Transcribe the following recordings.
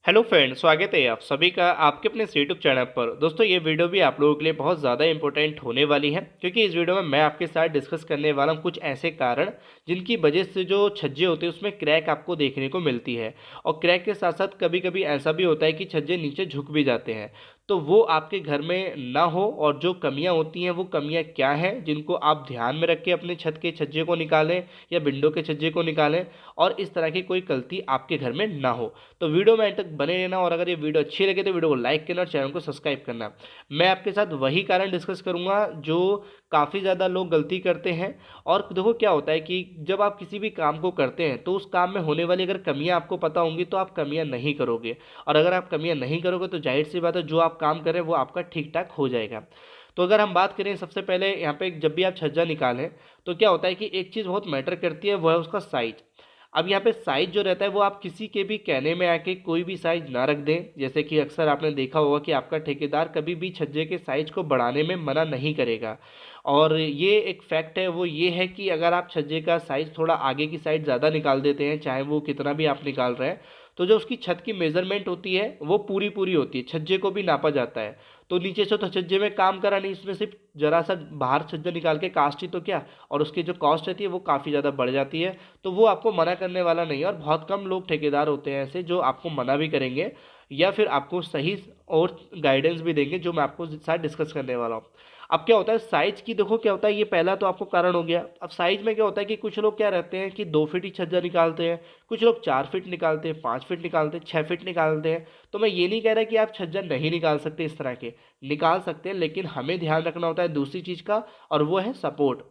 Hello friend, स्वागत है आप सभी का आपके अपने यूट्यूब चैनल पर। दोस्तों, ये वीडियो भी आप लोगों के लिए बहुत ज़्यादा इंपॉर्टेंट होने वाली है, क्योंकि इस वीडियो में मैं आपके साथ डिस्कस करने वाला हूँ कुछ ऐसे कारण जिनकी वजह से जो छज्जे होते हैं उसमें क्रैक आपको देखने को मिलती है। और क्रैक के साथ साथ कभी कभी ऐसा भी होता है कि छज्जे नीचे झुक भी जाते हैं। तो वो आपके घर में ना हो, और जो कमियां होती हैं वो कमियां क्या हैं जिनको आप ध्यान में रख के अपने छत के छज्जे को निकालें या विंडो के छज्जे को निकालें, और इस तरह की कोई गलती आपके घर में ना हो। तो वीडियो में अंत तक बने रहना, और अगर ये वीडियो अच्छी लगे तो वीडियो को लाइक करना और चैनल को सब्सक्राइब करना। मैं आपके साथ वही कारण डिस्कस करूंगा जो काफ़ी ज़्यादा लोग गलती करते हैं। और देखो क्या होता है कि जब आप किसी भी काम को करते हैं तो उस काम में होने वाली अगर कमियां आपको पता होंगी तो आप कमियां नहीं करोगे, और अगर आप कमियां नहीं करोगे तो जाहिर सी बात है जो आप काम करें वो आपका ठीक ठाक हो जाएगा। तो अगर हम बात करें सबसे पहले यहाँ पे, जब भी आप छज्जा निकालें तो क्या होता है कि एक चीज़ बहुत मैटर करती है, वो है उसका साइज। अब यहाँ पे साइज जो रहता है वो आप किसी के भी कहने में आके कोई भी साइज ना रख दें। जैसे कि अक्सर आपने देखा होगा कि आपका ठेकेदार कभी भी छज्जे के साइज को बढ़ाने में मना नहीं करेगा। और ये एक फैक्ट है, वो ये है कि अगर आप छज्जे का साइज थोड़ा आगे की साइड ज़्यादा निकाल देते हैं, चाहे वो कितना भी आप निकाल रहे हैं, तो जो उसकी छत की मेजरमेंट होती है वो पूरी पूरी होती है, छज्जे को भी नापा जाता है। तो नीचे से तो छज्जे में काम करा नहीं, इसमें सिर्फ जरा सा बाहर छज्जा निकाल के कास्ट ही तो क्या, और उसकी जो कॉस्ट रहती है वो काफ़ी ज़्यादा बढ़ जाती है। तो वो आपको मना करने वाला नहीं है, और बहुत कम लोग ठेकेदार होते हैं ऐसे जो आपको मना भी करेंगे या फिर आपको सही और गाइडेंस भी देंगे, जो मैं आपको साथ डिस्कस करने वाला हूँ। अब क्या होता है साइज की, देखो क्या होता है, ये पहला तो आपको कारण हो गया। अब साइज में क्या होता है कि कुछ लोग क्या रहते हैं कि 2 फीट ही छज्जा निकालते हैं, कुछ लोग 4 फीट निकालते हैं, 5 फीट निकालते हैं, 6 फीट निकालते हैं। तो मैं ये नहीं कह रहा कि आप छज्जा नहीं निकाल सकते, इस तरह के निकाल सकते हैं, लेकिन हमें ध्यान रखना होता है दूसरी चीज़ का, और वो है सपोर्ट।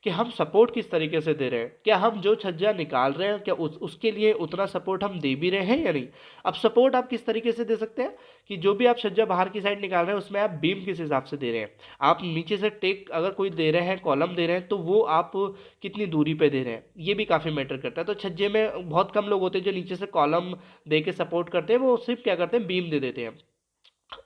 कि हम सपोर्ट किस तरीके से दे रहे हैं, क्या हम जो छज्जा निकाल रहे हैं क्या उसके लिए उतना सपोर्ट हम दे भी रहे हैं या नहीं। अब सपोर्ट आप किस तरीके से दे सकते हैं कि जो भी आप छज्जा बाहर की साइड निकाल रहे हैं उसमें आप बीम किस हिसाब से दे रहे हैं। आप नीचे से टेक अगर कोई दे रहे हैं, कॉलम दे रहे हैं, तो वो आप कितनी दूरी पे दे रहे हैं, ये भी काफ़ी मैटर करता है। तो छज्जे में बहुत कम लोग होते हैं जो नीचे से कॉलम दे के सपोर्ट करते हैं, वो सिर्फ क्या करते हैं, बीम दे देते हैं।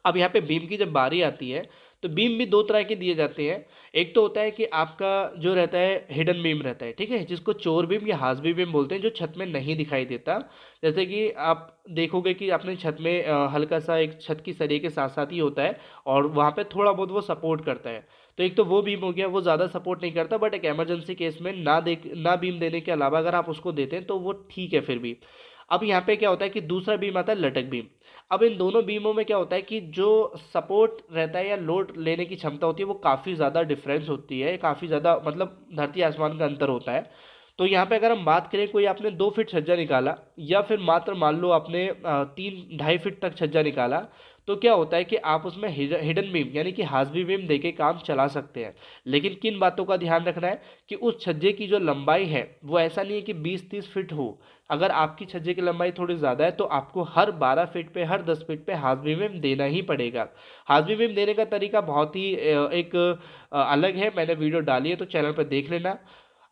अब यहाँ पे बीम की जब बारी आती है तो बीम भी दो तरह के दिए जाते हैं। एक तो होता है कि आपका जो रहता है हिडन बीम रहता है, ठीक है, जिसको चोर बीम या हासबी बीम बोलते हैं, जो छत में नहीं दिखाई देता। जैसे कि आप देखोगे कि अपने छत में हल्का सा एक छत की सरिये के साथ साथ ही होता है, और वहाँ पे थोड़ा बहुत वो सपोर्ट करता है। तो एक तो वो बीम हो गया, वो ज़्यादा सपोर्ट नहीं करता, बट एक इमरजेंसी केस में ना बीम देने के अलावा अगर आप उसको देते हैं तो वो ठीक है फिर भी। अब यहाँ पे क्या होता है कि दूसरा बीम आता है लटक बीम। अब इन दोनों बीमों में क्या होता है कि जो सपोर्ट रहता है या लोड लेने की क्षमता होती है वो काफ़ी ज़्यादा डिफरेंस होती है, काफ़ी ज़्यादा मतलब धरती आसमान का अंतर होता है। तो यहाँ पे अगर हम बात करें, कोई आपने 2 फीट छज्जा निकाला, या फिर मात्र मान लो आपने 3 ढाई फीट तक छज्जा निकाला, तो क्या होता है कि आप उसमें हिडन बीम यानी कि हासबी बीम देके काम चला सकते हैं। लेकिन किन बातों का ध्यान रखना है कि उस छज्जे की जो लंबाई है वो ऐसा नहीं है कि 20-30 फीट हो। अगर आपकी छज्जे की लंबाई थोड़ी ज़्यादा है तो आपको हर 12 फीट पे, हर 10 फीट पे हासबी बीम देना ही पड़ेगा। हासबी बीम देने का तरीका बहुत ही एक अलग है, मैंने वीडियो डाली है तो चैनल पर देख लेना।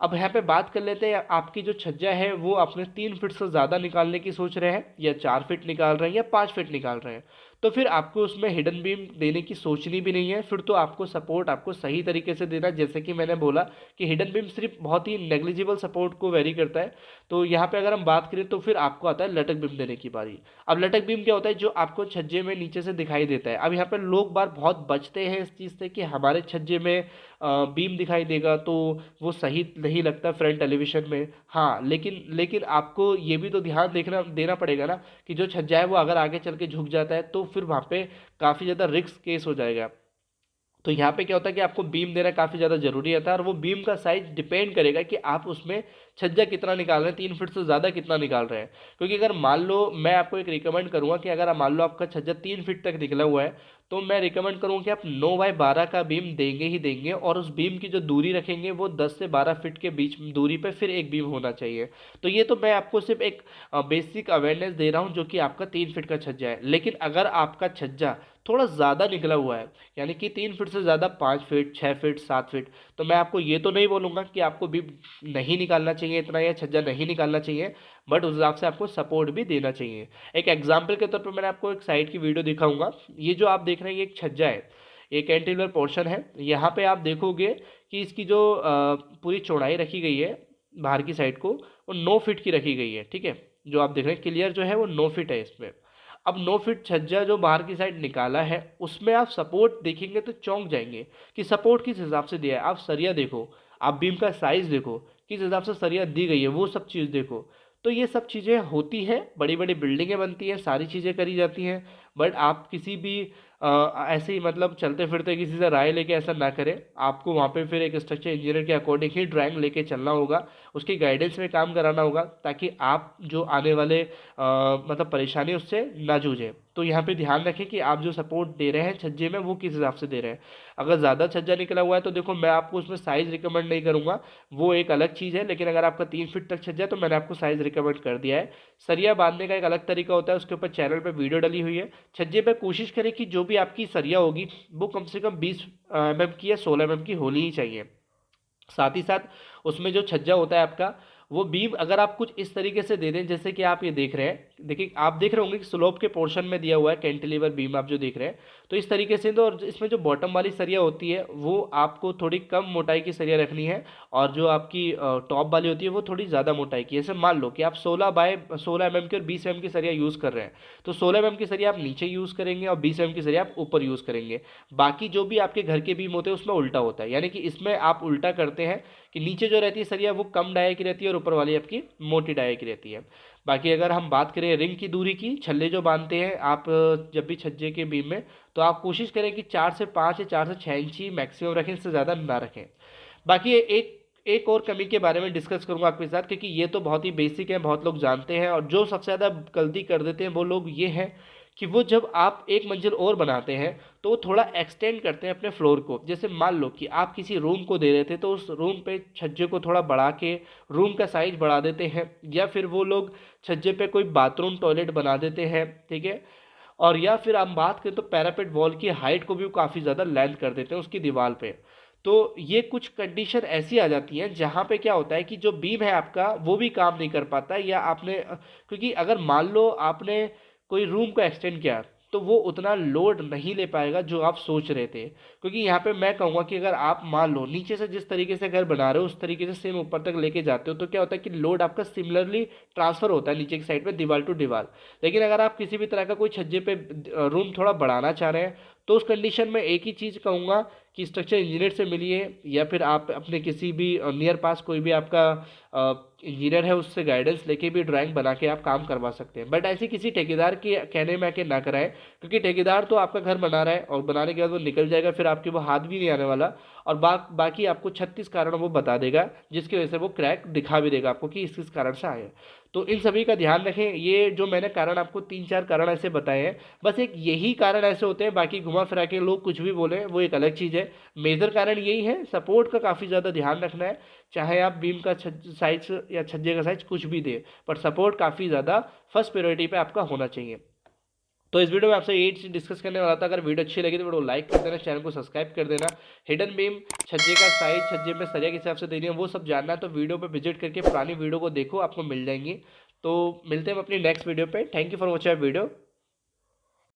अब यहाँ पे बात कर लेते हैं, आपकी जो छज्जा है वो आपने 3 फीट से ज़्यादा निकालने की सोच रहे हैं, या 4 फीट निकाल रहे हैं, या 5 फीट निकाल रहे हैं, तो फिर आपको उसमें हिडन बीम देने की सोचनी भी नहीं है। फिर तो आपको सपोर्ट आपको सही तरीके से देना है। जैसे कि मैंने बोला कि हिडन बीम सिर्फ बहुत ही नेग्लिजिबल सपोर्ट को वेरी करता है। तो यहाँ पे अगर हम बात करें तो फिर आपको आता है लटक बीम देने की बारी। अब लटक बीम क्या होता है, जो आपको छज्जे में नीचे से दिखाई देता है। अब यहाँ पे लोग बार बहुत बचते हैं इस चीज़ से कि हमारे छज्जे में बीम दिखाई देगा तो वो सही नहीं लगता फ्रंट टेलीविजन में। हाँ, लेकिन लेकिन आपको ये भी तो ध्यान देखना देना पड़ेगा ना कि जो छज्जा है वो अगर आगे चल के झुक जाता है तो फिर वहाँ पे काफ़ी ज़्यादा रिस्क केस हो जाएगा। तो यहाँ पे क्या होता है कि आपको बीम देना काफ़ी ज़्यादा जरूरी होता है, और वो बीम का साइज डिपेंड करेगा कि आप उसमें छज्जा कितना निकाल रहे हैं, 3 फीट से ज़्यादा कितना निकाल रहे हैं। क्योंकि अगर मान लो, मैं आपको एक रिकमेंड करूंगा कि अगर मान लो आपका छज्जा 3 फीट तक निकला हुआ है, तो मैं रिकमेंड करूंगा कि आप 9x12 का बीम देंगे ही देंगे, और उस बीम की जो दूरी रखेंगे वो 10 से 12 फीट के बीच दूरी पर फिर एक बीम होना चाहिए। तो ये तो मैं आपको सिर्फ एक बेसिक अवेयरनेस दे रहा हूँ जो कि आपका 3 फीट का छज्जा है। लेकिन अगर आपका छज्जा थोड़ा ज़्यादा निकला हुआ है, यानी कि 3 फीट से ज़्यादा, 5 फीट, 6 फीट, 7 फीट, तो मैं आपको ये तो नहीं बोलूँगा कि आपको भी नहीं निकालना चाहिए इतना, या छज्जा नहीं निकालना चाहिए, बट उस हिसाब से आपको सपोर्ट भी देना चाहिए। एक एग्जाम्पल के तौर पर मैंने आपको एक साइड की वीडियो दिखाऊंगा। ये जो आप देख रहे हैं ये एक छज्जा है, ये कैंटिलीवर पोर्शन है। यहाँ पे आप देखोगे कि इसकी जो पूरी चौड़ाई रखी गई है बाहर की साइड को, वो 9 फीट की रखी गई है, ठीक है। जो आप देख रहे हैं क्लियर जो है वो 9 फीट है इसमें। अब 9 फीट छज्जा जो बाहर की साइड निकाला है उसमें आप सपोर्ट देखेंगे तो चौंक जाएंगे कि सपोर्ट किस हिसाब से दिया है। आप सरिया देखो, आप बीम का साइज देखो, किस हिसाब से सरिया दी गई है, वो सब चीज़ देखो। तो ये सब चीज़ें होती हैं, बड़ी बड़ी बिल्डिंगें बनती हैं, सारी चीज़ें करी जाती हैं। बट आप किसी भी ऐसे ही मतलब चलते फिरते किसी से राय लेके ऐसा ना करें। आपको वहाँ पे फिर एक स्ट्रक्चर इंजीनियर के अकॉर्डिंग ही ड्राइंग लेके चलना होगा, उसकी गाइडेंस में काम कराना होगा, ताकि आप जो आने वाले मतलब परेशानी उससे ना जूझें। तो यहाँ पे ध्यान रखें कि आप जो सपोर्ट दे रहे हैं छज्जे में वो किस हिसाब से दे रहे हैं। अगर ज़्यादा छज्जा निकला हुआ है तो देखो मैं आपको उसमें साइज़ रिकमेंड नहीं करूँगा, वो एक अलग चीज़ है। लेकिन अगर आपका 3 फीट तक छज्जा है तो मैंने आपको साइज़ रिकमेंड कर दिया है। सरिया बांधने का एक अलग तरीका होता है, उसके ऊपर चैनल पे वीडियो डली हुई है। छज्जे पे कोशिश करें कि जो भी आपकी सरिया होगी वो कम से कम 20 mm की या 16 mm की होनी ही चाहिए। साथ ही साथ उसमें जो छज्जा होता है आपका, वो बीम अगर आप कुछ इस तरीके से दे दें जैसे कि आप ये देख रहे हैं, देखिए आप देख रहे होंगे कि स्लोप के पोर्शन में दिया हुआ है कैंटिलीवर बीम आप जो देख रहे हैं। तो इस तरीके से दो, और इसमें जो बॉटम वाली सरिया होती है वो आपको थोड़ी कम मोटाई की सरिया रखनी है, और जो आपकी टॉप वाली होती है वो थोड़ी ज़्यादा मोटाई की है। जैसे मान लो कि आप 16 बाय 16 mm की और 20 mm की सरिया यूज़ कर रहे हैं, तो 16 mm की सरिया आप नीचे यूज़ करेंगे और 20 mm की सरिया आप ऊपर यूज़ करेंगे। बाकी जो भी आपके घर के बीम होते हैं उसमें उल्टा होता है, यानी कि इसमें आप उल्टा करते हैं कि नीचे जो रहती है सरिया वो कम डाया की रहती है और ऊपर वाली आपकी मोटी डाया की रहती है। बाकी अगर हम बात करें रिंग की दूरी की, छल्ले जो बांधते हैं आप जब भी छज्जे के बीम में, तो आप कोशिश करें कि 4 से 5 या 4 से 6 इंची मैक्सिमम रखें, इससे ज़्यादा ना रखें। बाकी एक एक और कमी के बारे में डिस्कस करूंगा आपके साथ, क्योंकि ये तो बहुत ही बेसिक है, बहुत लोग जानते हैं, और जो सबसे ज़्यादा गलती कर देते हैं वो लोग ये हैं कि वो जब आप एक मंजिल और बनाते हैं तो वो थोड़ा एक्सटेंड करते हैं अपने फ्लोर को। जैसे मान लो कि आप किसी रूम को दे रहे थे तो उस रूम पे छज्जे को थोड़ा बढ़ा के रूम का साइज बढ़ा देते हैं, या फिर वो लोग छज्जे पे कोई बाथरूम टॉयलेट बना देते हैं, ठीक है। और या फिर हम बात करें तो पैरापेट वॉल की हाइट को भी काफ़ी ज़्यादा लेंथ कर देते हैं उसकी दीवार पे। तो ये कुछ कंडीशन ऐसी आ जाती हैं जहाँ पे क्या होता है कि जो बीम है आपका वो भी काम नहीं कर पाता, या आपने क्योंकि अगर मान लो आपने कोई रूम को एक्सटेंड किया तो वो उतना लोड नहीं ले पाएगा जो आप सोच रहे थे। क्योंकि यहाँ पे मैं कहूँगा कि अगर आप मान लो नीचे से जिस तरीके से घर बना रहे हो उस तरीके से सेम ऊपर तक लेके जाते हो, तो क्या होता है कि लोड आपका सिमिलरली ट्रांसफर होता है नीचे की साइड में दीवार टू दीवार। लेकिन अगर आप किसी भी तरह का कोई छज्जे पे रूम थोड़ा बढ़ाना चाह रहे हैं तो उस कंडीशन में एक ही चीज़ कहूँगा कि स्ट्रक्चर इंजीनियर से मिलिए, या फिर आप अपने किसी भी नियर पास कोई भी आपका इंजीनियर है उससे गाइडेंस लेके भी ड्राइंग बना के आप काम करवा सकते हैं। बट ऐसे किसी ठेकेदार के कहने में आके ना कराएं, क्योंकि ठेकेदार तो आपका घर बना रहा है और बनाने के बाद वो निकल जाएगा, फिर आपके वो हाथ भी नहीं आने वाला, और बाकी आपको 36 कारण वो बता देगा जिसकी वजह से वो क्रैक दिखा भी देगा आपको कि इस किस कारण से आए। तो इन सभी का ध्यान रखें। ये जो मैंने कारण आपको 3-4 कारण ऐसे बताए हैं, बस एक यही कारण ऐसे होते हैं, बाकी घुमा फिरा के लोग कुछ भी बोले वो एक अलग चीज़ है। मेजर कारण यही है, सपोर्ट का काफ़ी ज़्यादा ध्यान रखना है। चाहे आप बीम का साइज या छज्जे का साइज कुछ भी दे, पर सपोर्ट काफ़ी ज़्यादा फर्स्ट प्रायोरिटी पे आपका होना चाहिए। तो इस वीडियो में आपसे यही चीज़ डिस्कस करने वाला था। अगर वीडियो अच्छी लगी तो वीडियो को लाइक कर देना, चैनल को सब्सक्राइब कर देना। हिडन बीम, छज्जे का साइज, छज्जे में सरिया किस हिसाब से देनी है वो सब जानना है तो वीडियो पे विजिट करके पुरानी वीडियो को देखो, आपको मिल जाएंगी। तो मिलते हैं हम अपनी नेक्स्ट वीडियो पे। Thank you for watching video.